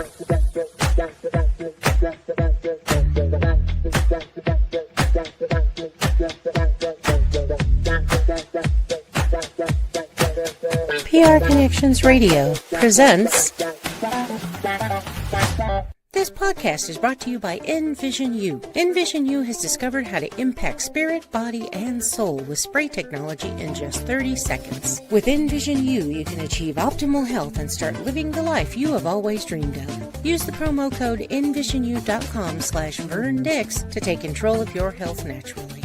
PR Connections Radio presents. This podcast is brought to you by Envision U. Envision U has discovered how to impact spirit, body, and soul with spray technology in just 30 seconds. With Envision U, you can achieve optimal health and start living the life you have always dreamed of. Use the promo code envisinu.com/VernDix to take control of your health naturally.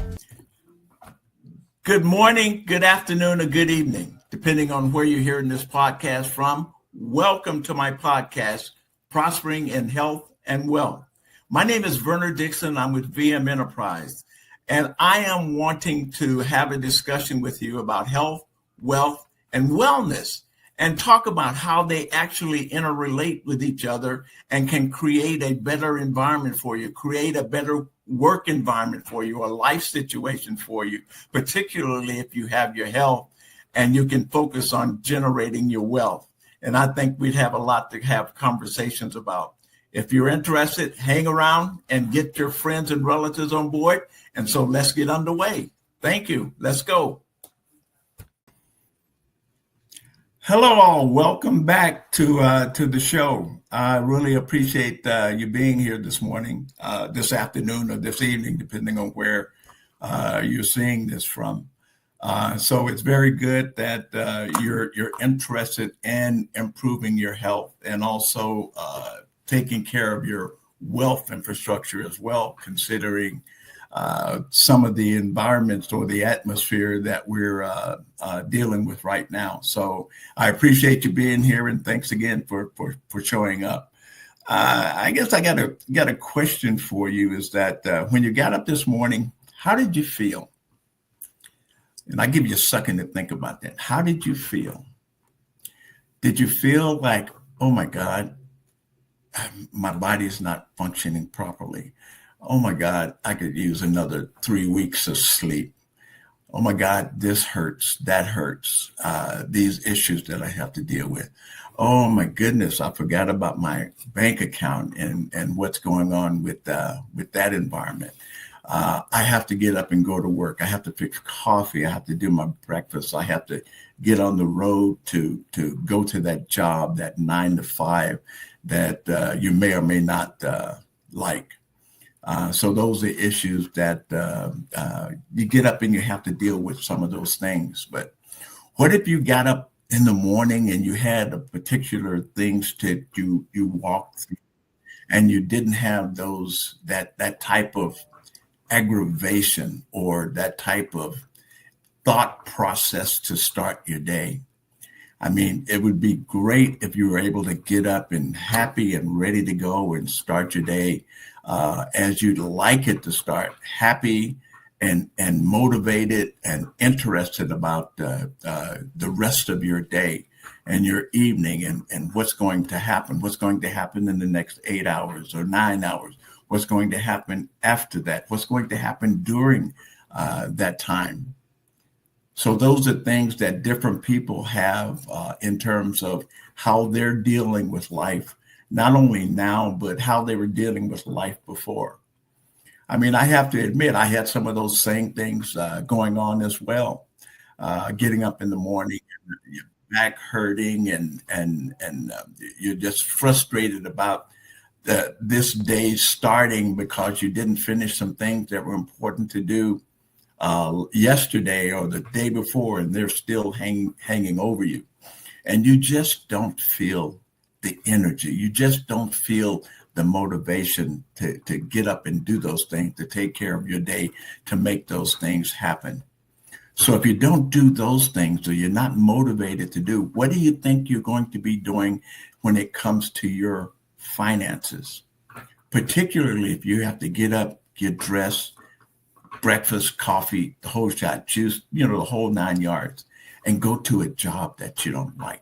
Good morning, good afternoon, or good evening, depending on where you're hearing this podcast from. Welcome to my podcast, Prospering in Health and Wealth. My name is Verner Dixon. I'm with VM Enterprise, and I am wanting to have a discussion with you about health, wealth, and wellness, and talk about how they actually interrelate with each other and can create a better environment for you, create a better work environment for you, a life situation for you, particularly if you have your health and you can focus on generating your wealth. And I think we'd have a lot to have conversations about. If you're interested, hang around and get your friends and relatives on board. And so let's get underway. Thank you. Let's go. Hello, all. Welcome back to the show. I really appreciate you being here this morning, this afternoon, or this evening, depending on where you're seeing this from. So it's very good that you're interested in improving your health and also taking care of your wealth infrastructure as well, considering some of the environments or the atmosphere that we're dealing with right now. So I appreciate you being here, and thanks again for showing up. I guess I got a question for you. Is that when you got up this morning, how did you feel? And I give you a second to think about that. How did you feel? Did you feel like, oh my God, my body's not functioning properly? Oh my God, I could use another 3 weeks of sleep. Oh my God, this hurts, that hurts, these issues that I have to deal with. Oh my goodness, I forgot about my bank account and what's going on with that environment. I have to get up and go to work. I have to fix coffee. I have to do my breakfast. I have to get on the road to go to that job, that 9 to 5 that you may or may not like. So those are issues that you get up and you have to deal with some of those things. But what if you got up in the morning and you had a particular things that you walked through and you didn't have that type of aggravation or that type of thought process to start your day? I mean, it would be great if you were able to get up and happy and ready to go and start your day as you'd like it to start, happy and motivated and interested about the rest of your day and your evening and what's going to happen in the next 8 hours or 9 hours. What's going to happen after that? What's going to happen during that time? So those are things that different people have in terms of how they're dealing with life, not only now, but how they were dealing with life before. I mean, I have to admit, I had some of those same things going on as well. Getting up in the morning, your back hurting, and you're just frustrated about this day starting because you didn't finish some things that were important to do yesterday or the day before, and they're still hanging over you. And you just don't feel the energy. You just don't feel the motivation to get up and do those things, to take care of your day, to make those things happen. So if you don't do those things or you're not motivated to do, what do you think you're going to be doing when it comes to your finances? Particularly if you have to get up, get dressed, breakfast, coffee, the whole shot, juice, the whole 9 yards, and go to a job that you don't like.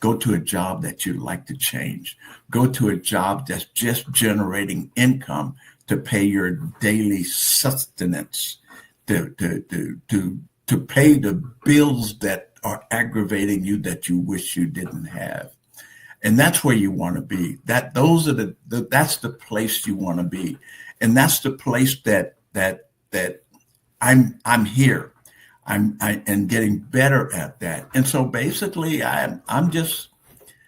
Go to a job that you'd like to change. Go to a job that's just generating income to pay your daily sustenance, to pay the bills that are aggravating you that you wish you didn't have. And that's where you want to be. Those are that's the place you want to be. And that's the place that I'm here. And getting better at that. And so basically I'm just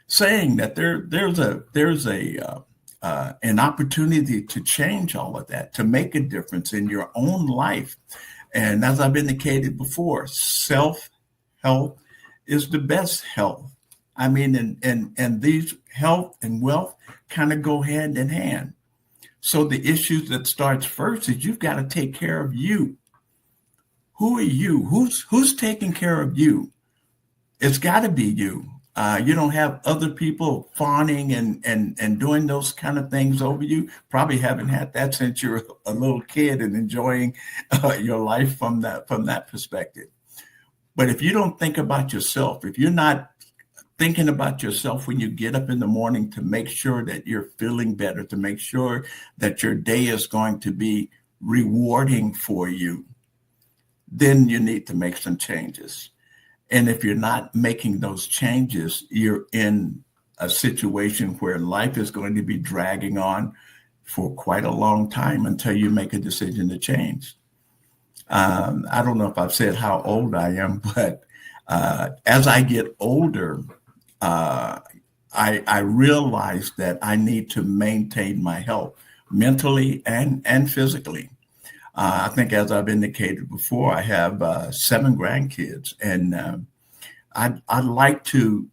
saying that there's an opportunity to change all of that, to make a difference in your own life. And as I've indicated before, self health is the best health. I mean, and these health and wealth kind of go hand in hand. So the issues that starts first is you've got to take care of you. Who are you? Who's taking care of you? It's got to be you. You don't have other people fawning and doing those kind of things over you. Probably haven't had that since you're a little kid and enjoying your life from that perspective. But if you don't think about yourself, if you're not thinking about yourself when you get up in the morning to make sure that you're feeling better, to make sure that your day is going to be rewarding for you, then you need to make some changes. And if you're not making those changes, you're in a situation where life is going to be dragging on for quite a long time until you make a decision to change. I don't know if I've said how old I am, but as I get older, I realize that I need to maintain my health mentally and physically. I think, as I've indicated before, I have 7 grandkids, and I'd like to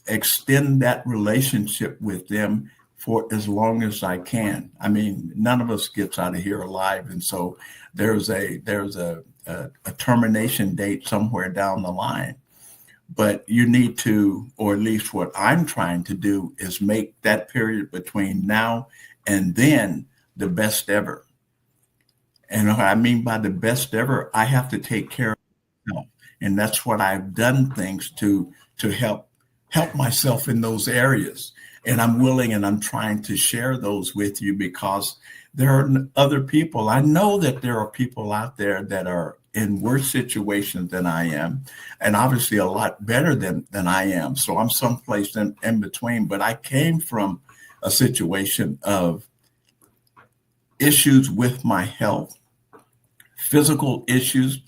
extend that relationship with them for as long as I can. I mean, none of us gets out of here alive, and so there's a termination date somewhere down the line. But you need to, or at least what I'm trying to do, is make that period between now and then the best ever. And what I mean by the best ever, I have to take care of myself. And that's what I've done things to help myself in those areas. And I'm willing and I'm trying to share those with you because there are other people. I know that there are people out there that are in worse situations than I am, and obviously a lot better than I am. So I'm someplace in between. But I came from a situation of issues with my health, physical issues,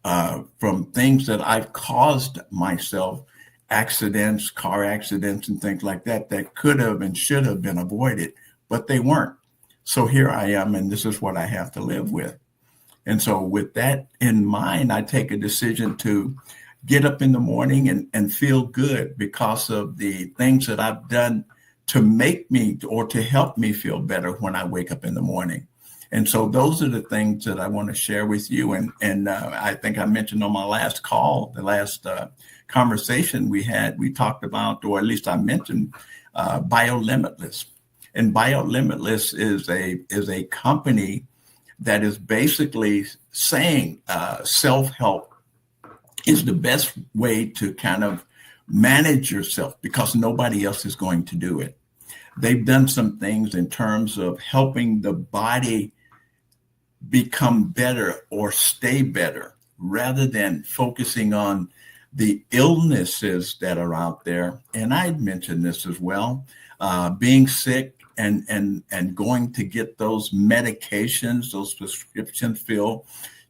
from things that I've caused myself, accidents, car accidents, and things like that could have and should have been avoided, but they weren't. So here I am, and this is what I have to live with. And so with that in mind, I take a decision to get up in the morning and feel good because of the things that I've done to make me or to help me feel better when I wake up in the morning. And so those are the things that I want to share with you. And I think I mentioned on my last call, the last conversation we had, we talked about, or at least I mentioned, BioLimitless. And BioLimitless is a company that is basically saying self-help is the best way to kind of manage yourself because nobody else is going to do it. They've done some things in terms of helping the body become better or stay better rather than focusing on the illnesses that are out there. And I mentioned this as well, being sick and going to get those medications, those prescriptions filled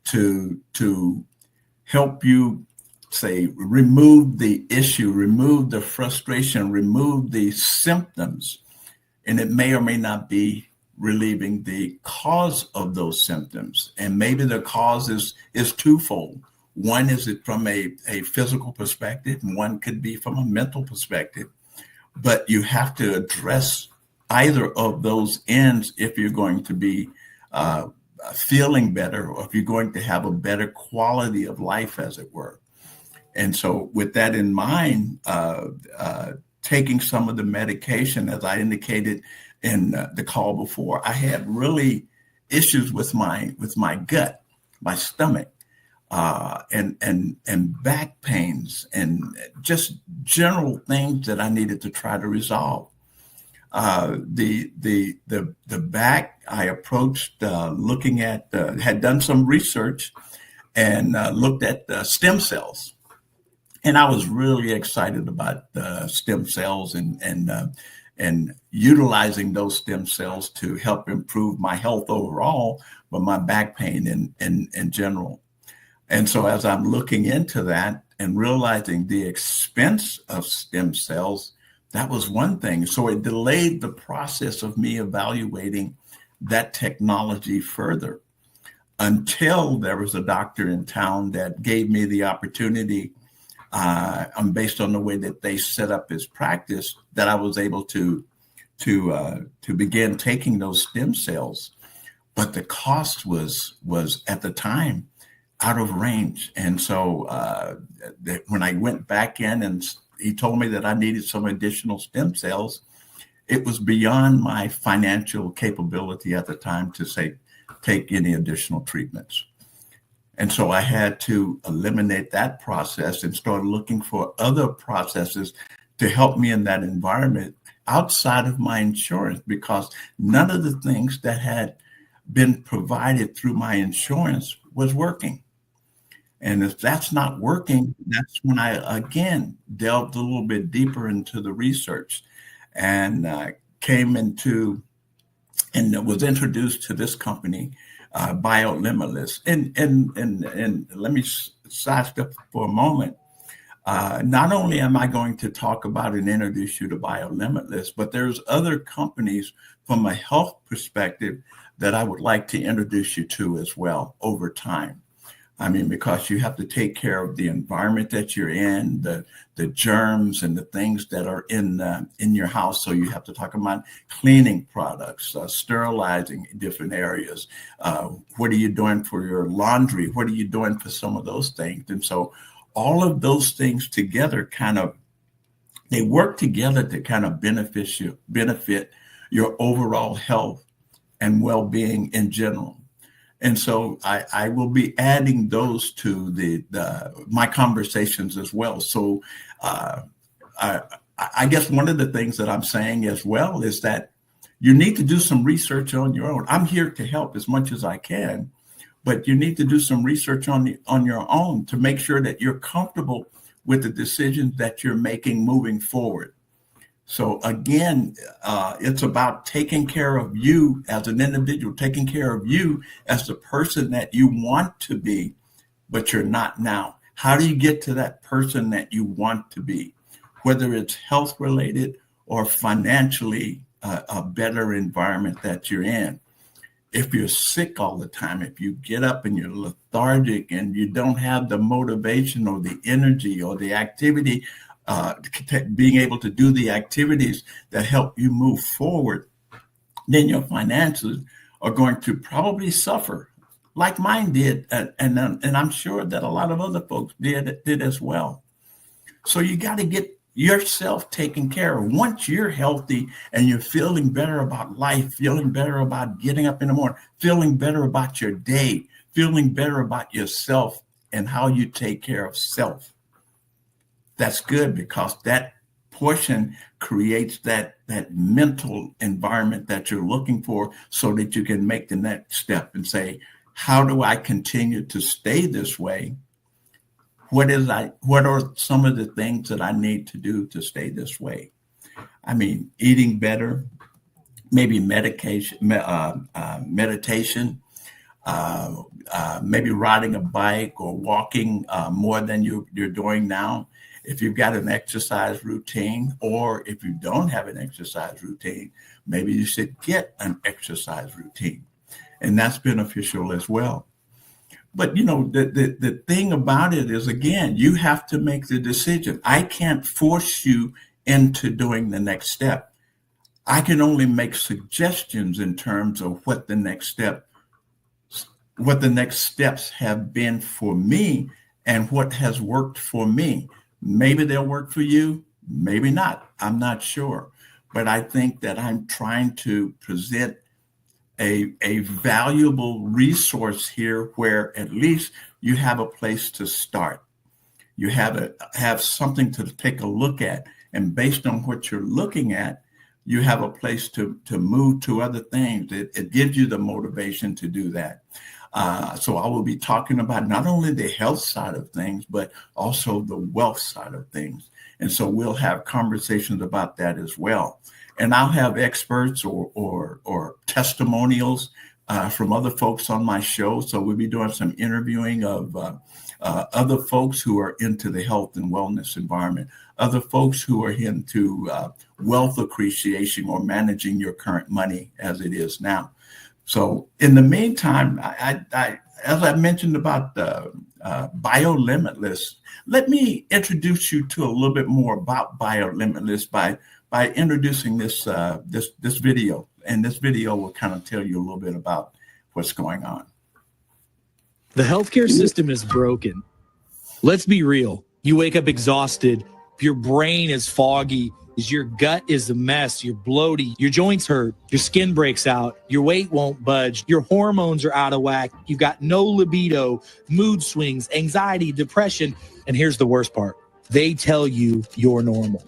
to help you, say, remove the issue, remove the frustration, remove the symptoms. And it may or may not be relieving the cause of those symptoms. And maybe the cause is twofold. One is it from a physical perspective, and one could be from a mental perspective. But you have to address either of those ends if you're going to be feeling better, or if you're going to have a better quality of life, as it were. And so with that in mind, taking some of the medication, as I indicated in the call before, I had really issues with my gut, my stomach, and back pains, and just general things that I needed to try to resolve. The back, I approached looking at, had done some research and looked at stem cells. And I was really excited about stem cells and utilizing those stem cells to help improve my health overall, but my back pain in general. And so as I'm looking into that and realizing the expense of stem cells, that was one thing. So it delayed the process of me evaluating that technology further until there was a doctor in town that gave me the opportunity, based on the way that they set up his practice, that I was able to begin taking those stem cells. But the cost was at the time out of range. And so when I went back in and he told me that I needed some additional stem cells, it was beyond my financial capability at the time to say, take any additional treatments. And so I had to eliminate that process and start looking for other processes to help me in that environment outside of my insurance, because none of the things that had been provided through my insurance was working. And if that's not working, that's when I again delved a little bit deeper into the research and came into and was introduced to this company, BioLimitless. And let me sidestep for a moment. Not only am I going to talk about and introduce you to BioLimitless, but there's other companies from a health perspective that I would like to introduce you to as well over time. I mean, because you have to take care of the environment that you're in, the germs and the things that are in your house. So you have to talk about cleaning products, sterilizing different areas. What are you doing for your laundry? What are you doing for some of those things? And so all of those things together they work together to kind of benefit your overall health and well-being in general. And so I will be adding those to my conversations as well. So I guess one of the things that I'm saying as well is that you need to do some research on your own. I'm here to help as much as I can, but you need to do some research on your own to make sure that you're comfortable with the decisions that you're making moving forward. So again, it's about taking care of you as an individual, taking care of you as the person that you want to be, but you're not now. How do you get to that person that you want to be, whether it's health related or financially a better environment that you're in? If you're sick all the time, if you get up and you're lethargic and you don't have the motivation or the energy or the activity, being able to do the activities that help you move forward, then your finances are going to probably suffer like mine did. And I'm sure that a lot of other folks did as well. So you got to get yourself taken care of. Once you're healthy and you're feeling better about life, feeling better about getting up in the morning, feeling better about your day, feeling better about yourself and how you take care of self, that's good, because that portion creates that mental environment that you're looking for so that you can make the next step and say, how do I continue to stay this way? What are some of the things that I need to do to stay this way? I mean, eating better, maybe meditation, maybe riding a bike or walking more than you're doing now. If you've got an exercise routine, or if you don't have an exercise routine, maybe you should get an exercise routine, and that's beneficial as well. But, the thing about it is, again, you have to make the decision. I can't force you into doing the next step. I can only make suggestions in terms of what the next steps have been for me and what has worked for me. Maybe they'll work for you, maybe not. I'm not sure. But I think that I'm trying to present a valuable resource here where at least you have a place to start. You have something to take a look at. And based on what you're looking at, you have a place to move to other things. It gives you the motivation to do that. So I will be talking about not only the health side of things, but also the wealth side of things. And so we'll have conversations about that as well. And I'll have experts or testimonials from other folks on my show. So we'll be doing some interviewing of other folks who are into the health and wellness environment, other folks who are into wealth appreciation or managing your current money as it is now. So in the meantime, I as I mentioned about BioLimitless, let me introduce you to a little bit more about BioLimitless by introducing this video. And this video will kind of tell you a little bit about what's going on. The healthcare system is broken. Let's be real. You wake up exhausted. Your brain is foggy. Your gut is a mess. You're bloated. Your joints hurt. Your skin breaks out. Your weight won't budge. Your hormones are out of whack. You've got no libido, mood swings, anxiety, depression. And here's the worst part. They tell you you're normal.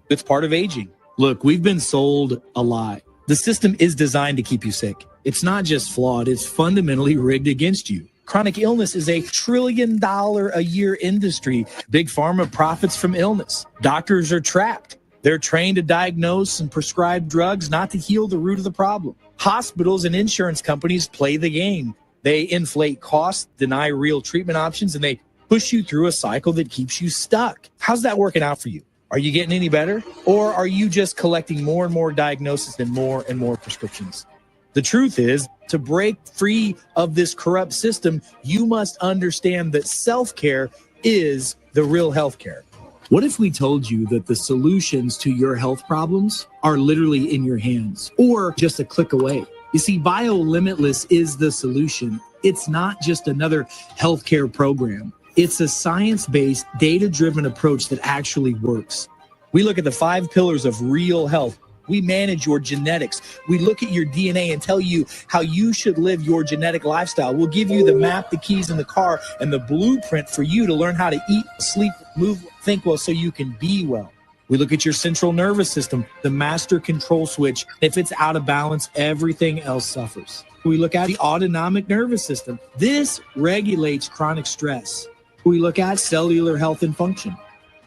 It's part of aging. Look, we've been sold a lie. The system is designed to keep you sick. It's not just flawed. It's fundamentally rigged against you. Chronic illness is a $1 trillion a year industry. Big pharma profits from illness. Doctors are trapped. They're trained to diagnose and prescribe drugs, not to heal the root of the problem. Hospitals and insurance companies play the game. They inflate costs, deny real treatment options, and they push you through a cycle that keeps you stuck. How's that working out for you? Are you getting any better? Or are you just collecting more and more diagnoses and more prescriptions? The truth is, to break free of this corrupt system, you must understand that self-care is the real healthcare. What if we told you that the solutions to your health problems are literally in your hands or just a click away? You see, BioLimitless is the solution. It's not just another healthcare program. It's a science-based, data-driven approach that actually works. We look at the 5 pillars of real health. We manage your genetics. We look at your DNA and tell you how you should live your genetic lifestyle. We'll give you the map, the keys in the car, and the blueprint for you to learn how to eat, sleep, move, think well so you can be well. We look at your central nervous system, the master control switch. If it's out of balance, everything else suffers. We look at the autonomic nervous system. This regulates chronic stress. We look at cellular health and function.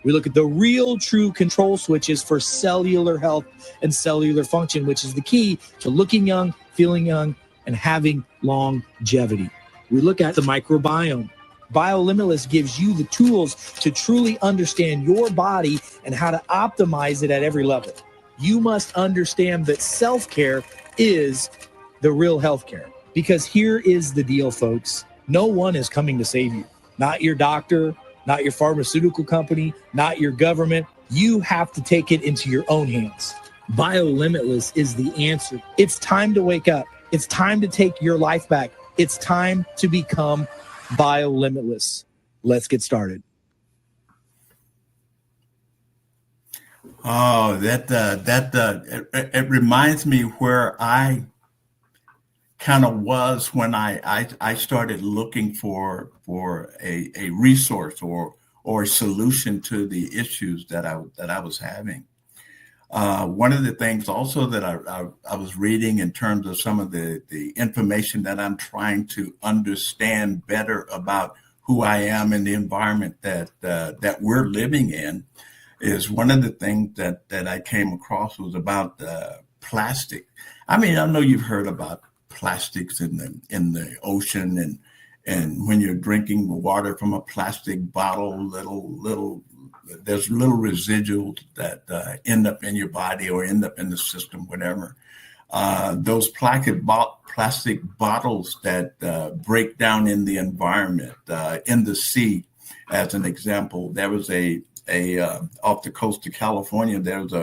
We look at the real true control switches for cellular health and cellular function, which is the key to looking young, feeling young, and having longevity. We look at the microbiome. BioLimitless gives you the tools to truly understand your body and how to optimize it at every level. You must understand that self-care is the real healthcare. Because here is the deal, folks. No one is coming to save you. Not your doctor, not your pharmaceutical company, not your government. You have to take it into your own hands. BioLimitless is the answer. It's time to wake up. It's time to take your life back. It's time to become BioLimitless. Let's get started. Oh, it reminds me where I kind of was when I started looking for a resource or a solution to the issues that I was having. One of the things also that I was reading in terms of some of the information that I'm trying to understand better about who I am and the environment that we're living in is one of the things that I came across was about plastic. I mean, I know you've heard about plastics in the ocean and when you're drinking water from a plastic bottle, there's little residuals that end up in your body or end up in the system, whatever. Those plastic bottles that break down in the environment, in the sea, as an example. There was a off the coast of California, there was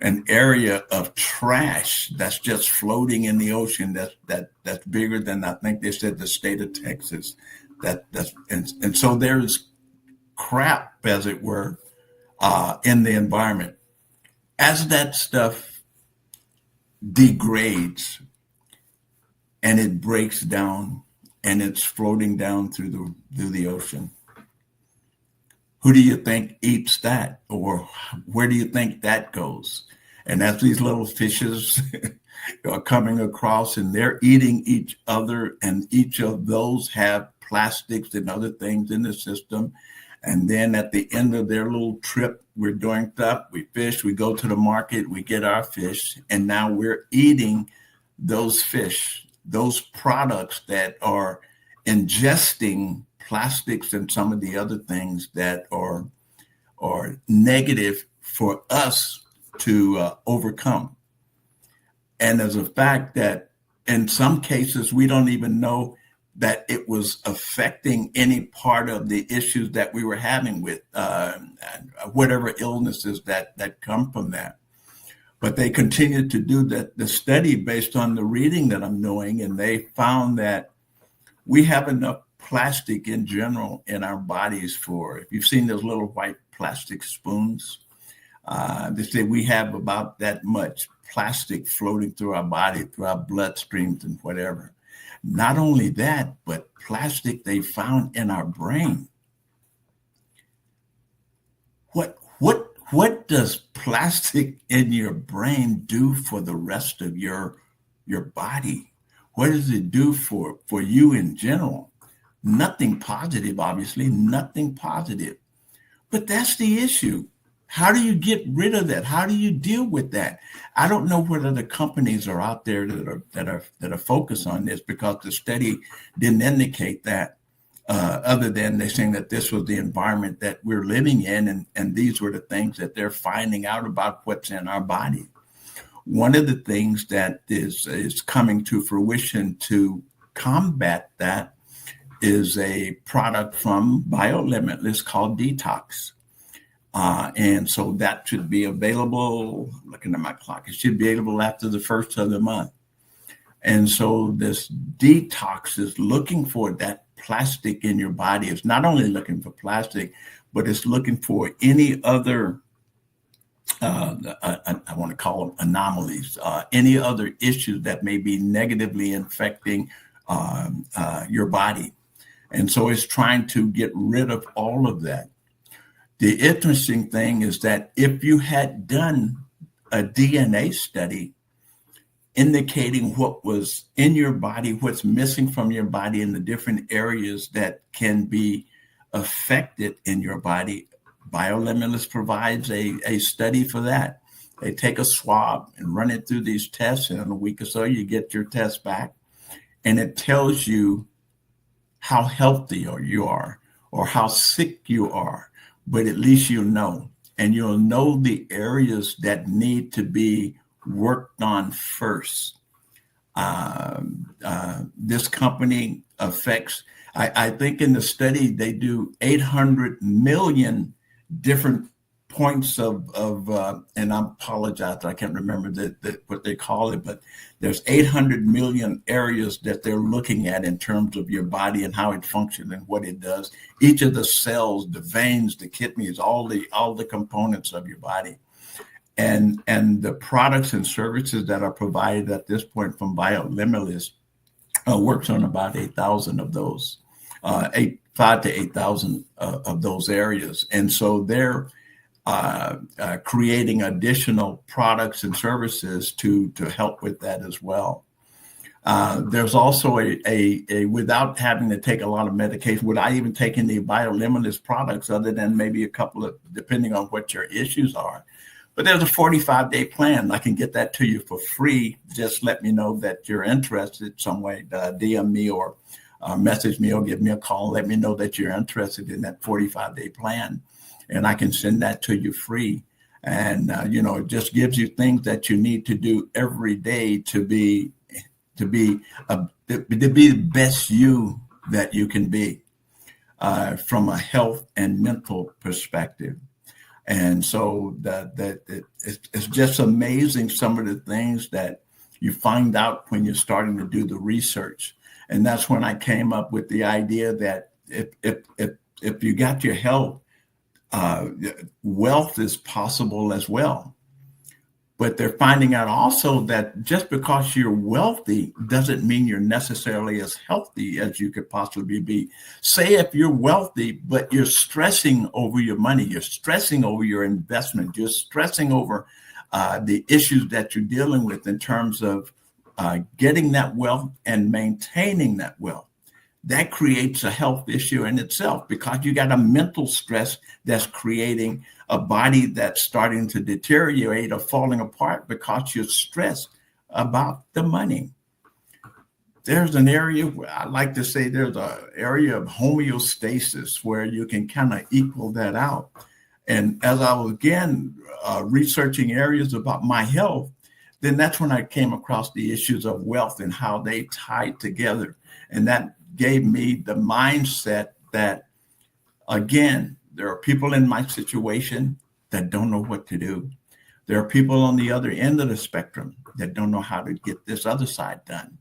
an area of trash that's just floating in the ocean that's bigger than, I think they said, the state of Texas. And so there's crap, as it were, in the environment. As that stuff degrades and it breaks down and it's floating down through the ocean, who do you think eats that, or where do you think that goes? And as these little fishes are coming across and they're eating each other, and each of those have plastics and other things in the system. And then at the end of their little trip, we're doing stuff, we fish, we go to the market, we get our fish, and now we're eating those fish, those products that are ingesting plastics and some of the other things that are negative for us to overcome. And there's a fact that in some cases, we don't even know that it was affecting any part of the issues that we were having with whatever illnesses that come from that. But they continued to do the study based on the reading that I'm doing, and they found that we have enough plastic in general in our bodies for, if you've seen those little white plastic spoons, they say we have about that much plastic floating through our body, through our bloodstreams and whatever. Not only that, but plastic they found in our brain. What does plastic in your brain do for the rest of your body? What does it do for you in general? Nothing positive, obviously, nothing positive. But that's the issue. How do you get rid of that? How do you deal with that? I don't know whether the companies are out there that are focused on this, because the study didn't indicate that, other than they're saying that this was the environment that we're living in, and these were the things that they're finding out about what's in our body. One of the things that is coming to fruition to combat that is a product from BioLimitless called Detox. And so that should be available, looking at my clock, it should be available after the first of the month. And so this detox is looking for that plastic in your body. It's not only looking for plastic, but it's looking for any other, I want to call them anomalies, any other issues that may be negatively infecting your body. And so it's trying to get rid of all of that. The interesting thing is that if you had done a DNA study indicating what was in your body, what's missing from your body in the different areas that can be affected in your body, BioLimitless provides a study for that. They take a swab and run it through these tests, and in a week or so, you get your test back, and it tells you how healthy you are or how sick you are. But at least you know, and you'll know the areas that need to be worked on first. This company affects, I think in the study, they do 800 million different points of and I apologize, I can't remember what they call it, but there's 800 million areas that they're looking at in terms of your body and how it functions and what it does. Each of the cells, the veins, the kidneys, all the components of your body. And the products and services that are provided at this point from BioLimitless works on about 8,000 of those, 5,000 to 8,000 of those areas. And so they're creating additional products and services to help with that as well. There's also a without having to take a lot of medication, without even taking the BioLimitless products, other than maybe a couple of, depending on what your issues are. But there's a 45-day plan. I can get that to you for free. Just let me know that you're interested some way. DM me or message me or give me a call. Let me know that you're interested in that 45-day plan, and I can send that to you free. And it just gives you things that you need to do every day to be the best you that you can be from a health and mental perspective. And so it's just amazing, some of the things that you find out when you're starting to do the research. And that's when I came up with the idea that if you got your health, wealth is possible as well. But they're finding out also that just because you're wealthy doesn't mean you're necessarily as healthy as you could possibly be. Say if you're wealthy, but you're stressing over your money, you're stressing over your investment, you're stressing over the issues that you're dealing with in terms of getting that wealth and maintaining that wealth. That creates a health issue in itself, because you got a mental stress that's creating a body that's starting to deteriorate or falling apart because you're stressed about the money. There's an area where I like to say there's an area of homeostasis where you can kind of equal that out. And as I was again researching areas about my health, then that's when I came across the issues of wealth and how they tied together. And that gave me the mindset that, again, there are people in my situation that don't know what to do. There are people on the other end of the spectrum that don't know how to get this other side done.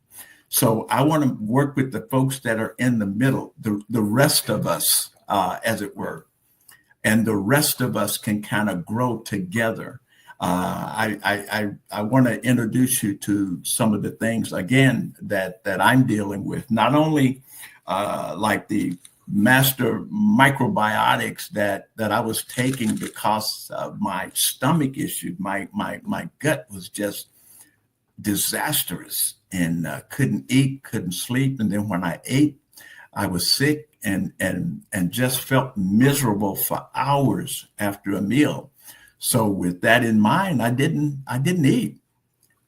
So I want to work with the folks that are in the middle, the rest of us, as it were. And the rest of us can kind of grow together. I want to introduce you to some of the things, again, that I'm dealing with, not only like the master microbiotics that I was taking because of my stomach issue. My gut was just disastrous, and couldn't eat, couldn't sleep. And then when I ate, I was sick and just felt miserable for hours after a meal. So with that in mind, I didn't eat.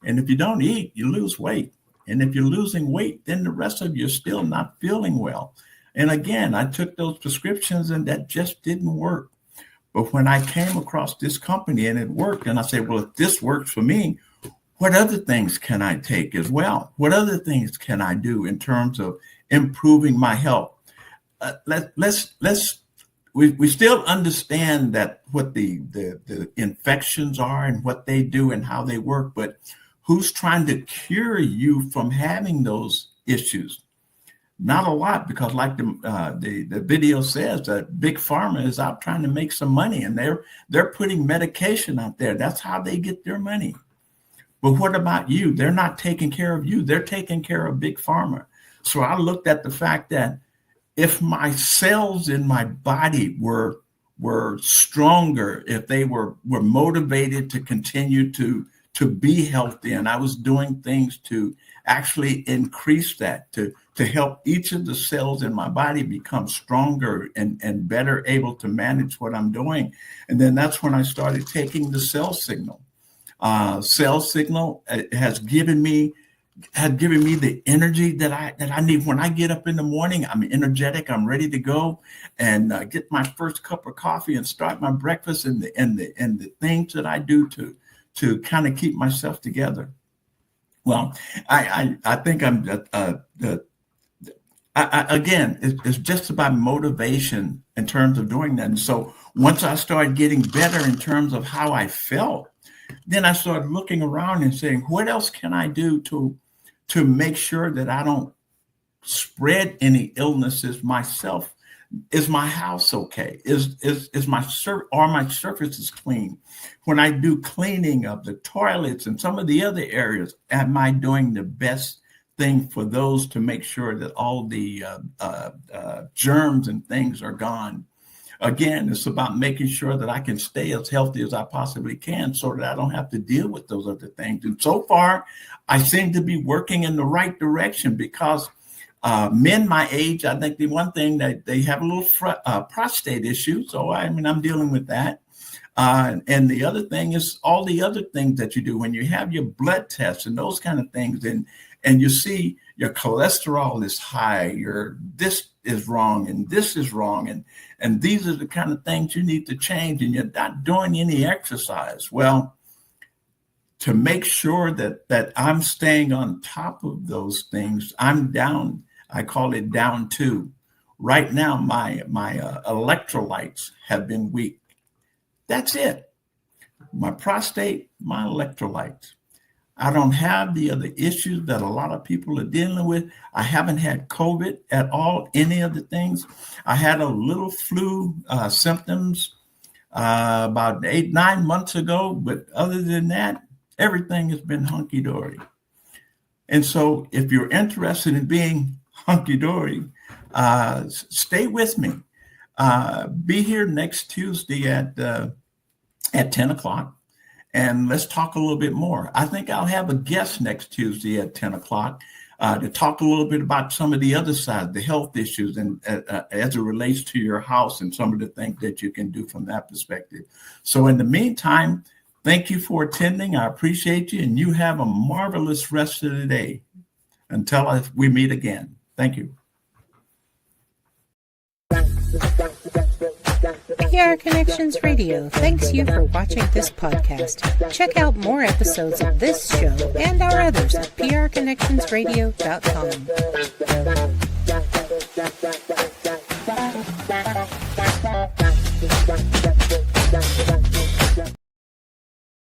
And if you don't eat, you lose weight. And if you're losing weight, then the rest of you are still not feeling well. And again, I took those prescriptions and that just didn't work. But when I came across this company and it worked, and I said, well, if this works for me, what other things can I take as well? What other things can I do in terms of improving my health? We still understand that what the infections are and what they do and how they work, but who's trying to cure you from having those issues? Not a lot, because like the video says, that big pharma is out trying to make some money, and they're putting medication out there. That's how they get their money. But what about you? They're not taking care of you. They're taking care of big pharma. So I looked at the fact that if my cells in my body were stronger, if they were motivated to continue to be healthy, and I was doing things to actually increase that, to help each of the cells in my body become stronger and better able to manage what I'm doing. And then that's when I started taking the cell signal. Cell signal has given me the energy that I need. When I get up in the morning, I'm energetic, I'm ready to go and get my first cup of coffee and start my breakfast and the things that I do to kind of keep myself together. Well, I think again, it's just about motivation in terms of doing that. And so once I started getting better in terms of how I felt, then I started looking around and saying, what else can I do to make sure that I don't spread any illnesses myself? Is my house okay? Is my surfaces clean? When I do cleaning of the toilets and some of the other areas, am I doing the best thing for those to make sure that all the germs and things are gone? Again, it's about making sure that I can stay as healthy as I possibly can so that I don't have to deal with those other things. And so far, I seem to be working in the right direction, because men my age, I think the one thing that they have a little prostate issue. So, I'm dealing with that. And the other thing is all the other things that you do when you have your blood tests and those kind of things. And you see your cholesterol is high, this is wrong and this is wrong. And these are the kind of things you need to change, and you're not doing any exercise. Well, to make sure that I'm staying on top of those things, I'm down. I call it down 2. Right now, my electrolytes have been weak. That's it. My prostate, my electrolytes. I don't have the other issues that a lot of people are dealing with. I haven't had COVID at all, any of the things. I had a little flu symptoms about 8-9 months ago, but other than that, everything has been hunky-dory. And so if you're interested in being hunky-dory, stay with me. Be here next Tuesday at 10 o'clock. and let's talk a little bit more. I think I'll have a guest next Tuesday at 10 o'clock to talk a little bit about some of the other side, the health issues, and as it relates to your house and some of the things that you can do from that perspective. So in the meantime, thank you for attending. I appreciate you, and you have a marvelous rest of the day. Until we meet again. Thank you. PR Connections Radio thanks you for watching this podcast. Check out more episodes of this show and our others at prconnectionsradio.com.